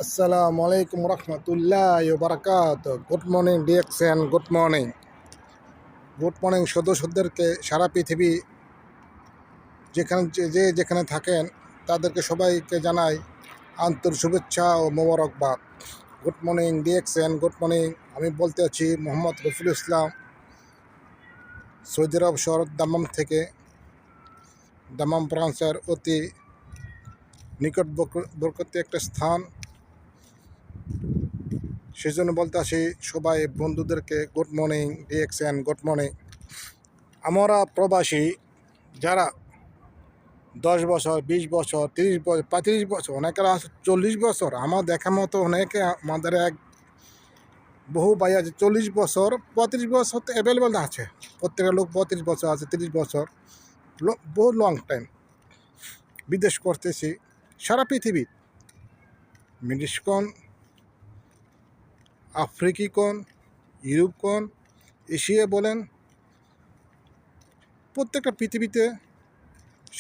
আসসালামু আলাইকুম রহমতুল্লাহ বারাকাত। Good morning DXN, good morning. Good morning সদস্যদেরকে সারা পৃথিবী যেখানে থাকেন তাদেরকে সবাইকে জানাই আন্তরিক শুভেচ্ছা ও মোবারকবাদ। Good morning DXN, good morning. আমি বলতে আছি মোহাম্মদ রফিকুল ইসলাম, সৌদি আরব শহর দাম্মাম থেকে। দাম্মাম ব্রাঞ্চের অতি নিকটবর্তী একটা স্থান, সেজন্য বলতে আসি সবাই বন্ধুদেরকে good morning DXN, good morning. আমরা প্রবাসী যারা 10 বছর, 20 বছর, 30 বছর, 35 বছর, অনেকের আছে 40 বছর, আমার দেখা মতো অনেকে আমাদের বহু ভাই আছে 40 বছর, 35 বছর তো অ্যাভেলেবেল আছে। প্রত্যেকটা লোক 32 বছর আছে, 30 বছর, বহু লং টাইম বিদেশ করতেছি সারা পৃথিবী। মিডিসকন, আফ্রিকিকন, ইউরোপকন, এশিয়া বলেন, প্রত্যেকটা পৃথিবীতে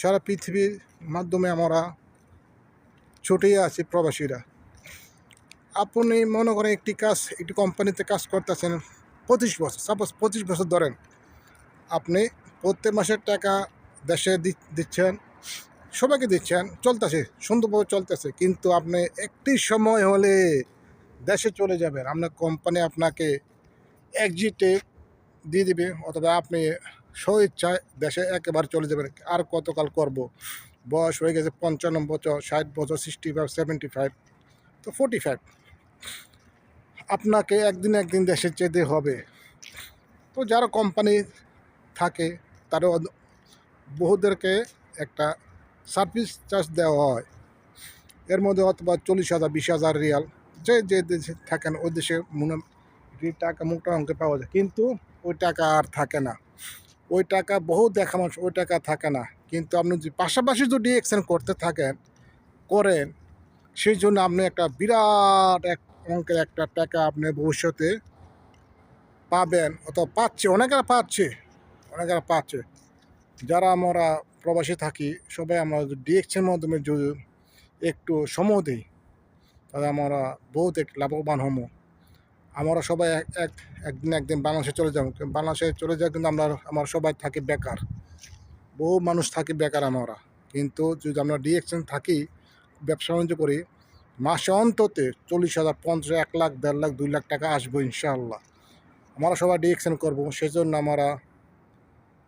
সারা পৃথিবীর মাধ্যমে আমরা ছুটিয়ে আছি প্রবাসীরা। আপনি মনে করেন একটি কোম্পানিতে কাজ করতেছেন 25 বছর, সাপোজ 25 বছর ধরেন। আপনি প্রত্যেক মাসের টাকা দেশে দিচ্ছেন, সবাইকে দিচ্ছেন, চলতেছে সুন্দরভাবে চলতেছে, কিন্তু আপনি একটি সময় হলে দেশে চলে যাবেন, আপনার কোম্পানি আপনাকে এক্সিটে দিয়ে দেবে, অথবা আপনি স্বইচ্ছায় দেশে একেবারে চলে যাবেন। আর কতকাল করব, বয়স হয়ে গেছে 55 বছর, 60 বছর, 65, 75, তো 45, আপনাকে একদিন দেশে যেতে হবে। তো যারা কোম্পানি থাকে তারা বহুদেরকে একটা সার্ভিস চার্জ দেওয়া হয়, এর মধ্যে অথবা 40,000, 20,000 রিয়াল, যে দেশে থাকেন ওই দেশে টাকা মোটা অঙ্কে পাওয়া যায়, কিন্তু ওই টাকা আর থাকে না। ওই টাকা বহু দেখা মানুষ, ওই টাকা থাকে না। কিন্তু আপনি যদি পাশাপাশি যদি এক্সচেঞ্জ করতে করেন, সেই জন্য আপনি একটা বিরাট এক অঙ্কের একটা টাকা আপনি ভবিষ্যতে পাবেন, অথবা অনেকেরা পাচ্ছে। যারা আমরা প্রবাসী থাকি সবাই আমরা ডিএক্সের মাধ্যমে যদি একটু সময় দিই, তাহলে আমরা বহুত লাভবান হবো। আমরা সবাই একদিন বাংলাদেশে চলে যাব। বাংলাদেশে চলে যাই, কিন্তু আমরা সবাই থাকি বেকার, বহু মানুষ থাকি বেকার আমরা। কিন্তু যদি আমরা ডিএক্সেন থাকি, ব্যবসা বাণিজ্য করি, মাসে অন্তত 40,000, 50, 1 লাখ, 1.5 লাখ, 2 লাখ টাকা আসবো ইনশাআল্লাহ। আমরা সবাই ডিএক্সেন করবো, সেজন্য আমরা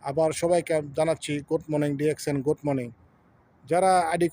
আবার সবাইকে জানাচ্ছি good morning DXN, good morning. যারা আইডি